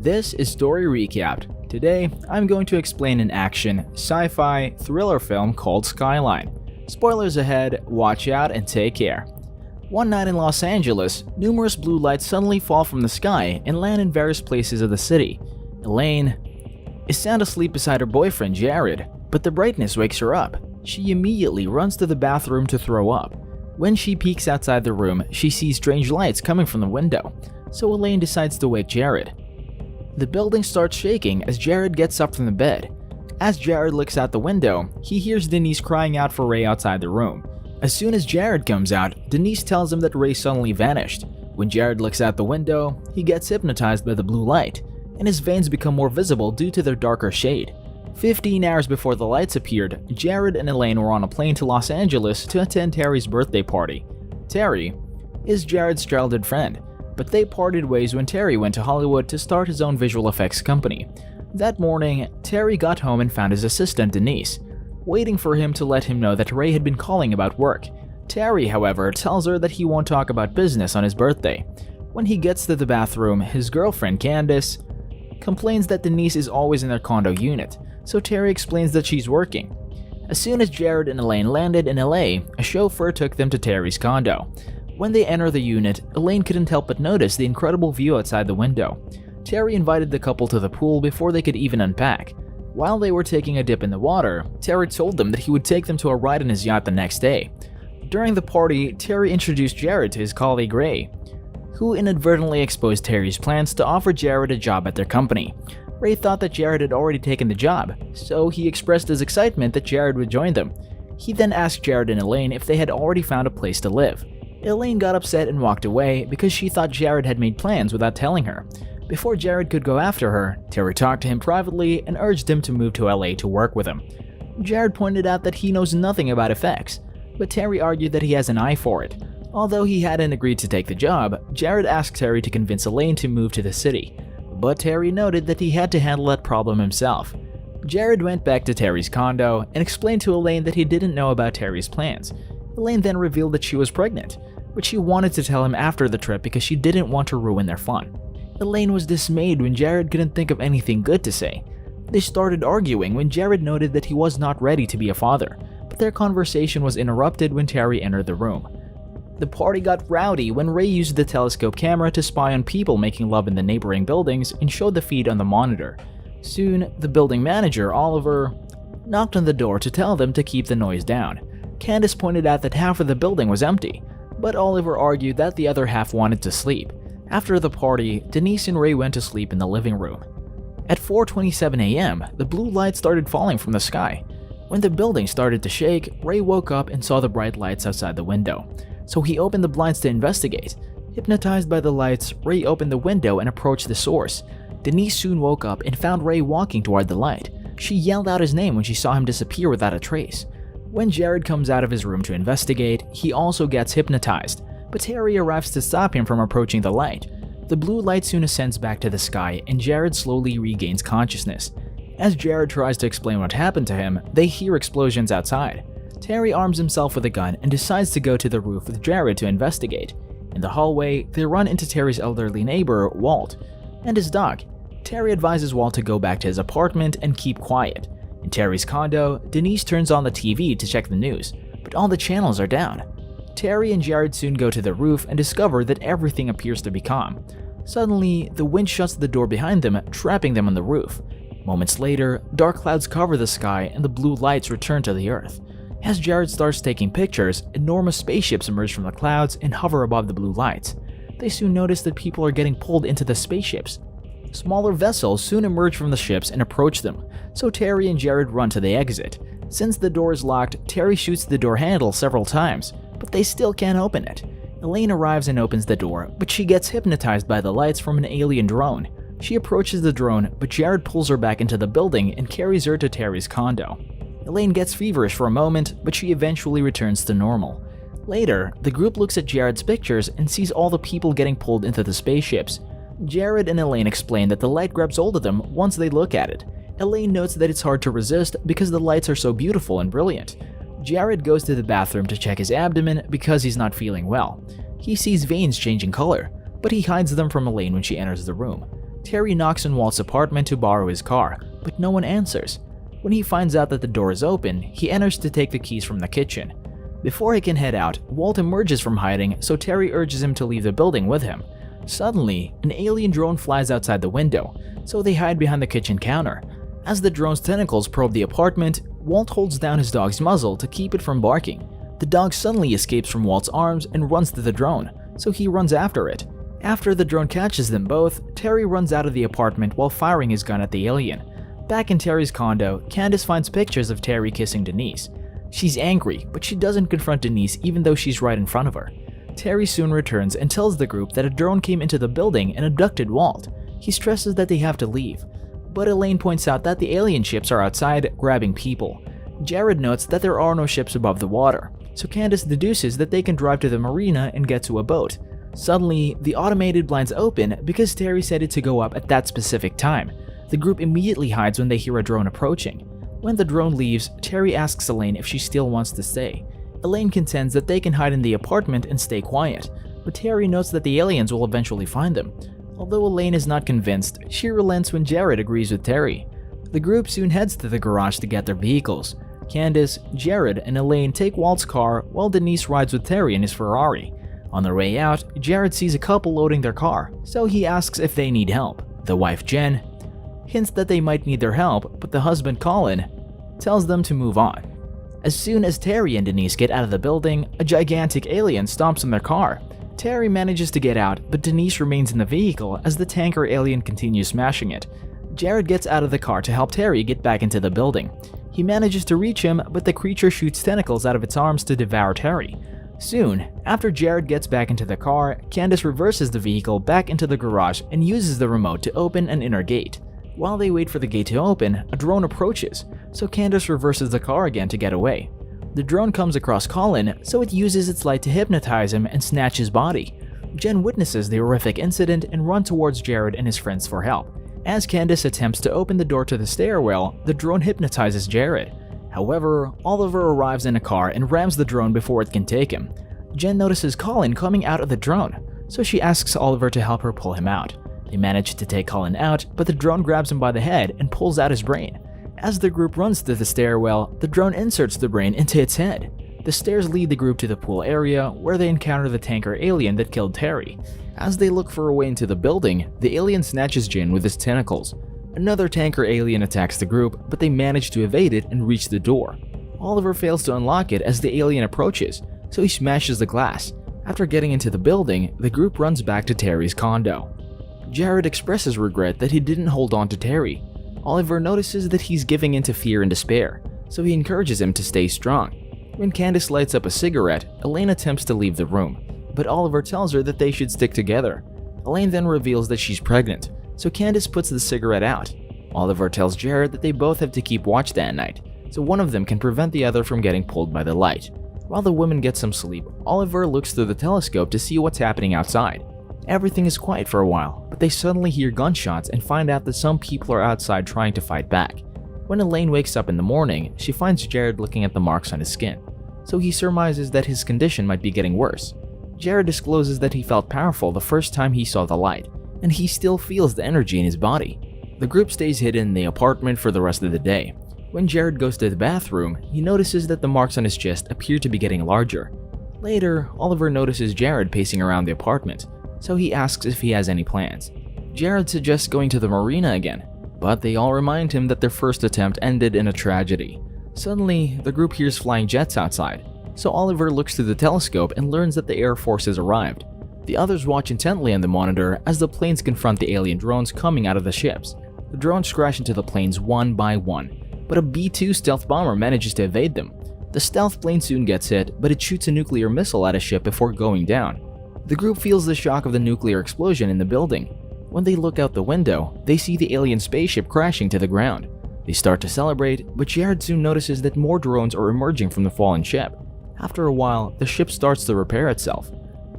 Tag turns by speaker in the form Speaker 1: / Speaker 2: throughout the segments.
Speaker 1: This is Story Recapped. Today, I'm going to explain an action, sci-fi, thriller film called Skyline. Spoilers ahead, watch out and take care. One night in Los Angeles, numerous blue lights suddenly fall from the sky and land in various places of the city. Elaine is sound asleep beside her boyfriend Jarrod, but the brightness wakes her up. She immediately runs to the bathroom to throw up. When she peeks outside the room, she sees strange lights coming from the window, so Elaine decides to wake Jarrod. The building starts shaking as Jarrod gets up from the bed. As Jarrod looks out the window, he hears Denise crying out for Ray outside the room. As soon as Jarrod comes out, Denise tells him that Ray suddenly vanished. When Jarrod looks out the window, he gets hypnotized by the blue light, and his veins become more visible due to their darker shade. 15 hours before the lights appeared, Jarrod and Elaine were on a plane to Los Angeles to attend Terry's birthday party. Terry is Jarrod's childhood friend, but they parted ways when Terry went to Hollywood to start his own visual effects company. That morning, Terry got home and found his assistant Denise waiting for him to let him know that Ray had been calling about work. Terry, however, tells her that he won't talk about business on his birthday. When he gets to the bathroom, his girlfriend Candace complains that Denise is always in their condo unit, so Terry explains that she's working. As soon as Jarrod and Elaine landed in LA, a chauffeur took them to Terry's condo. When they enter the unit, Elaine couldn't help but notice the incredible view outside the window. Terry invited the couple to the pool before they could even unpack. While they were taking a dip in the water, Terry told them that he would take them to a ride in his yacht the next day. During the party, Terry introduced Jarrod to his colleague Ray, who inadvertently exposed Terry's plans to offer Jarrod a job at their company. Ray thought that Jarrod had already taken the job, so he expressed his excitement that Jarrod would join them. He then asked Jarrod and Elaine if they had already found a place to live. Elaine got upset and walked away because she thought Jarrod had made plans without telling her. Before Jarrod could go after her, Terry talked to him privately and urged him to move to LA to work with him. Jarrod pointed out that he knows nothing about effects, but Terry argued that he has an eye for it. Although he hadn't agreed to take the job, Jarrod asked Terry to convince Elaine to move to the city, but Terry noted that he had to handle that problem himself. Jarrod went back to Terry's condo and explained to Elaine that he didn't know about Terry's plans. Elaine then revealed that she was pregnant, but she wanted to tell him after the trip because she didn't want to ruin their fun. Elaine was dismayed when Jarrod couldn't think of anything good to say. They started arguing when Jarrod noted that he was not ready to be a father, but their conversation was interrupted when Terry entered the room. The party got rowdy when Ray used the telescope camera to spy on people making love in the neighboring buildings and showed the feed on the monitor. Soon, the building manager, Oliver, knocked on the door to tell them to keep the noise down. Candace pointed out that half of the building was empty, but Oliver argued that the other half wanted to sleep. After the party, Denise and Ray went to sleep in the living room. At 4:27 a.m., the blue light started falling from the sky. When the building started to shake, Ray woke up and saw the bright lights outside the window, so he opened the blinds to investigate. Hypnotized by the lights, Ray opened the window and approached the source. Denise soon woke up and found Ray walking toward the light. She yelled out his name when she saw him disappear without a trace. When Jarrod comes out of his room to investigate, he also gets hypnotized, but Terry arrives to stop him from approaching the light. The blue light soon ascends back to the sky and Jarrod slowly regains consciousness. As Jarrod tries to explain what happened to him, they hear explosions outside. Terry arms himself with a gun and decides to go to the roof with Jarrod to investigate. In the hallway, they run into Terry's elderly neighbor, Walt, and his dog. Terry advises Walt to go back to his apartment and keep quiet. In Terry's condo, Denise turns on the TV to check the news, but all the channels are down. Terry and Jarrod soon go to the roof and discover that everything appears to be calm. Suddenly, the wind shuts the door behind them, trapping them on the roof. Moments later, dark clouds cover the sky and the blue lights return to the earth. As Jarrod starts taking pictures, enormous spaceships emerge from the clouds and hover above the blue lights. They soon notice that people are getting pulled into the spaceships. Smaller vessels soon emerge from the ships and approach them, so Terry and Jarrod run to the exit. Since the door is locked, Terry shoots the door handle several times, but they still can't open it. Elaine arrives and opens the door, but she gets hypnotized by the lights from an alien drone. She approaches the drone, but Jarrod pulls her back into the building and carries her to Terry's condo. Elaine gets feverish for a moment, but she eventually returns to normal. Later, the group looks at Jarrod's pictures and sees all the people getting pulled into the spaceships. Jarrod and Elaine explain that the light grabs hold of them once they look at it. Elaine notes that it's hard to resist because the lights are so beautiful and brilliant. Jarrod goes to the bathroom to check his abdomen because he's not feeling well. He sees veins changing color, but he hides them from Elaine when she enters the room. Terry knocks on Walt's apartment to borrow his car, but no one answers. When he finds out that the door is open, he enters to take the keys from the kitchen. Before he can head out, Walt emerges from hiding, so Terry urges him to leave the building with him. Suddenly, an alien drone flies outside the window, so they hide behind the kitchen counter. As the drone's tentacles probe the apartment, Walt holds down his dog's muzzle to keep it from barking. The dog suddenly escapes from Walt's arms and runs to the drone, so he runs after it. After the drone catches them both, Terry runs out of the apartment while firing his gun at the alien. Back in Terry's condo, Candace finds pictures of Terry kissing Denise. She's angry, but she doesn't confront Denise even though she's right in front of her. Terry soon returns and tells the group that a drone came into the building and abducted Walt. He stresses that they have to leave, but Elaine points out that the alien ships are outside, grabbing people. Jarrod notes that there are no ships above the water, so Candace deduces that they can drive to the marina and get to a boat. Suddenly, the automated blinds open because Terry said it to go up at that specific time. The group immediately hides when they hear a drone approaching. When the drone leaves, Terry asks Elaine if she still wants to stay. Elaine contends that they can hide in the apartment and stay quiet, but Terry notes that the aliens will eventually find them. Although Elaine is not convinced, she relents when Jarrod agrees with Terry. The group soon heads to the garage to get their vehicles. Candace, Jarrod, and Elaine take Walt's car while Denise rides with Terry in his Ferrari. On their way out, Jarrod sees a couple loading their car, so he asks if they need help. The wife, Jen, hints that they might need their help, but the husband, Colin, tells them to move on. As soon as Terry and Denise get out of the building, a gigantic alien stomps on their car. Terry manages to get out, but Denise remains in the vehicle as the tanker alien continues smashing it. Jarrod gets out of the car to help Terry get back into the building. He manages to reach him, but the creature shoots tentacles out of its arms to devour Terry. Soon, after Jarrod gets back into the car, Candace reverses the vehicle back into the garage and uses the remote to open an inner gate. While they wait for the gate to open, a drone approaches, so Candace reverses the car again to get away. The drone comes across Colin, so it uses its light to hypnotize him and snatch his body. Jen witnesses the horrific incident and runs towards Jarrod and his friends for help. As Candace attempts to open the door to the stairwell, the drone hypnotizes Jarrod. However, Oliver arrives in a car and rams the drone before it can take him. Jen notices Colin coming out of the drone, so she asks Oliver to help her pull him out. They manage to take Colin out, but the drone grabs him by the head and pulls out his brain. As the group runs to the stairwell, the drone inserts the brain into its head. The stairs lead the group to the pool area, where they encounter the tanker alien that killed Terry. As they look for a way into the building, the alien snatches Jen with his tentacles. Another tanker alien attacks the group, but they manage to evade it and reach the door. Oliver fails to unlock it as the alien approaches, so he smashes the glass. After getting into the building, the group runs back to Terry's condo. Jarrod expresses regret that he didn't hold on to Terry. Oliver notices that he's giving in to fear and despair, so he encourages him to stay strong. When Candace lights up a cigarette, Elaine attempts to leave the room, but Oliver tells her that they should stick together. Elaine then reveals that she's pregnant, so Candace puts the cigarette out. Oliver tells Jarrod that they both have to keep watch that night, so one of them can prevent the other from getting pulled by the light. While the women get some sleep, Oliver looks through the telescope to see what's happening outside. Everything is quiet for a while, but they suddenly hear gunshots and find out that some people are outside trying to fight back. When Elaine wakes up in the morning, she finds Jarrod looking at the marks on his skin, so he surmises that his condition might be getting worse. Jarrod discloses that he felt powerful the first time he saw the light, and he still feels the energy in his body. The group stays hidden in the apartment for the rest of the day. When Jarrod goes to the bathroom, he notices that the marks on his chest appear to be getting larger. Later, Oliver notices Jarrod pacing around the apartment, so he asks if he has any plans. Jarrod suggests going to the marina again, but they all remind him that their first attempt ended in a tragedy. Suddenly, the group hears flying jets outside, so Oliver looks through the telescope and learns that the Air Force has arrived. The others watch intently on the monitor as the planes confront the alien drones coming out of the ships. The drones crash into the planes one by one, but a B-2 stealth bomber manages to evade them. The stealth plane soon gets hit, but it shoots a nuclear missile at a ship before going down. The group feels the shock of the nuclear explosion in the building. When they look out the window, they see the alien spaceship crashing to the ground. They start to celebrate, but Jarrod soon notices that more drones are emerging from the fallen ship. After a while, the ship starts to repair itself.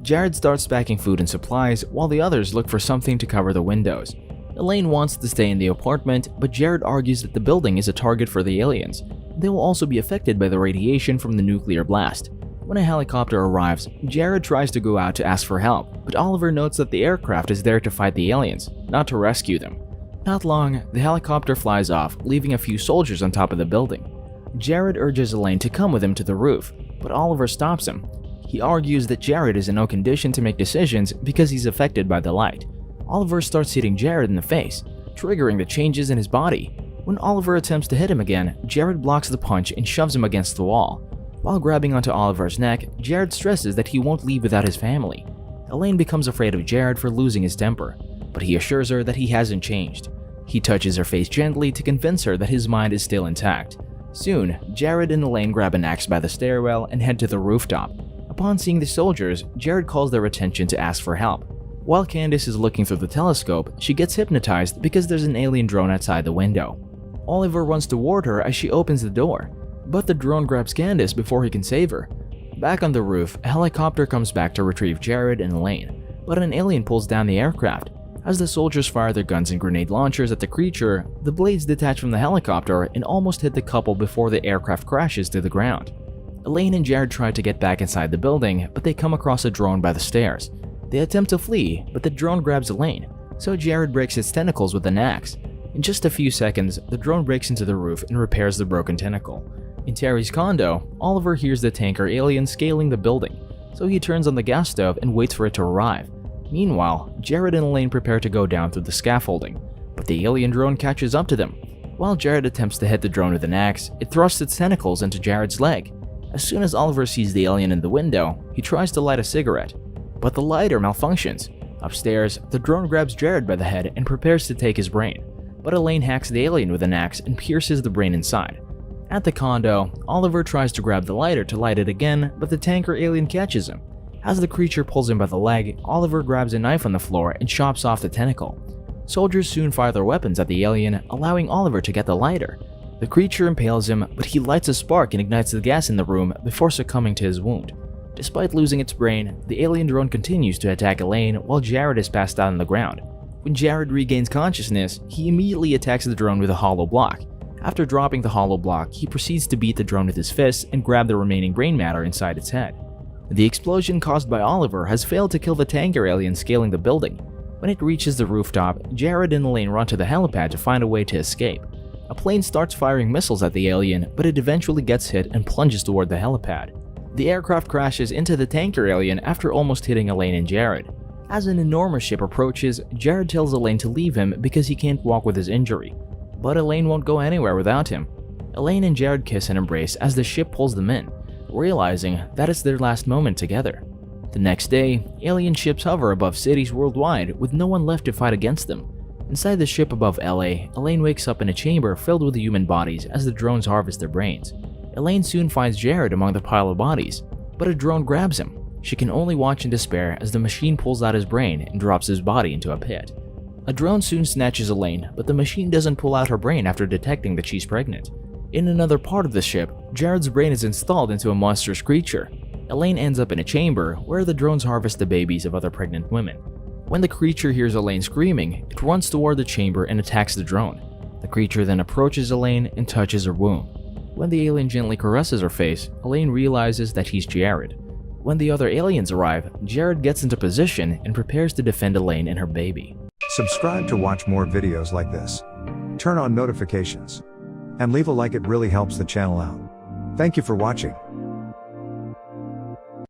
Speaker 1: Jarrod starts packing food and supplies while the others look for something to cover the windows. Elaine wants to stay in the apartment, but Jarrod argues that the building is a target for the aliens. They will also be affected by the radiation from the nuclear blast. When a helicopter arrives, Jarrod tries to go out to ask for help, but Oliver notes that the aircraft is there to fight the aliens, not to rescue them. Not long, the helicopter flies off, leaving a few soldiers on top of the building. Jarrod urges Elaine to come with him to the roof, but Oliver stops him. He argues that Jarrod is in no condition to make decisions because he's affected by the light. Oliver starts hitting Jarrod in the face, triggering the changes in his body. When Oliver attempts to hit him again, Jarrod blocks the punch and shoves him against the wall. While grabbing onto Oliver's neck, Jarrod stresses that he won't leave without his family. Elaine becomes afraid of Jarrod for losing his temper, but he assures her that he hasn't changed. He touches her face gently to convince her that his mind is still intact. Soon, Jarrod and Elaine grab an axe by the stairwell and head to the rooftop. Upon seeing the soldiers, Jarrod calls their attention to ask for help. While Candace is looking through the telescope, she gets hypnotized because there's an alien drone outside the window. Oliver runs toward her as she opens the door, but the drone grabs Candace before he can save her. Back on the roof, a helicopter comes back to retrieve Jarrod and Elaine, but an alien pulls down the aircraft. As the soldiers fire their guns and grenade launchers at the creature, the blades detach from the helicopter and almost hit the couple before the aircraft crashes to the ground. Elaine and Jarrod try to get back inside the building, but they come across a drone by the stairs. They attempt to flee, but the drone grabs Elaine, so Jarrod breaks its tentacles with an axe. In just a few seconds, the drone breaks into the roof and repairs the broken tentacle. In Terry's condo, Oliver hears the tanker alien scaling the building, so he turns on the gas stove and waits for it to arrive. Meanwhile, Jarrod and Elaine prepare to go down through the scaffolding, but the alien drone catches up to them. While Jarrod attempts to hit the drone with an axe, it thrusts its tentacles into Jarrod's leg. As soon as Oliver sees the alien in the window, he tries to light a cigarette, but the lighter malfunctions. Upstairs, the drone grabs Jarrod by the head and prepares to take his brain, but Elaine hacks the alien with an axe and pierces the brain inside. At the condo, Oliver tries to grab the lighter to light it again, but the tanker alien catches him. As the creature pulls him by the leg, Oliver grabs a knife on the floor and chops off the tentacle. Soldiers soon fire their weapons at the alien, allowing Oliver to get the lighter. The creature impales him, but he lights a spark and ignites the gas in the room before succumbing to his wound. Despite losing its brain, the alien drone continues to attack Elaine while Jarrod is passed out on the ground. When Jarrod regains consciousness, he immediately attacks the drone with a hollow block. After dropping the hollow block, he proceeds to beat the drone with his fists and grab the remaining brain matter inside its head. The explosion caused by Oliver has failed to kill the tanker alien scaling the building. When it reaches the rooftop, Jarrod and Elaine run to the helipad to find a way to escape. A plane starts firing missiles at the alien, but it eventually gets hit and plunges toward the helipad. The aircraft crashes into the tanker alien after almost hitting Elaine and Jarrod. As an enormous ship approaches, Jarrod tells Elaine to leave him because he can't walk with his injury. But Elaine won't go anywhere without him. Elaine and Jarrod kiss and embrace as the ship pulls them in, realizing that it's their last moment together. The next day, alien ships hover above cities worldwide with no one left to fight against them. Inside the ship above LA, Elaine wakes up in a chamber filled with human bodies as the drones harvest their brains. Elaine soon finds Jarrod among the pile of bodies, but a drone grabs him. She can only watch in despair as the machine pulls out his brain and drops his body into a pit. A drone soon snatches Elaine, but the machine doesn't pull out her brain after detecting that she's pregnant. In another part of the ship, Jarrod's brain is installed into a monstrous creature. Elaine ends up in a chamber where the drones harvest the babies of other pregnant women. When the creature hears Elaine screaming, it runs toward the chamber and attacks the drone. The creature then approaches Elaine and touches her womb. When the alien gently caresses her face, Elaine realizes that he's Jarrod. When the other aliens arrive, Jarrod gets into position and prepares to defend Elaine and her baby.
Speaker 2: Subscribe to watch more videos like this. Turn on notifications. And leave a like, it really helps the channel out. Thank you for watching.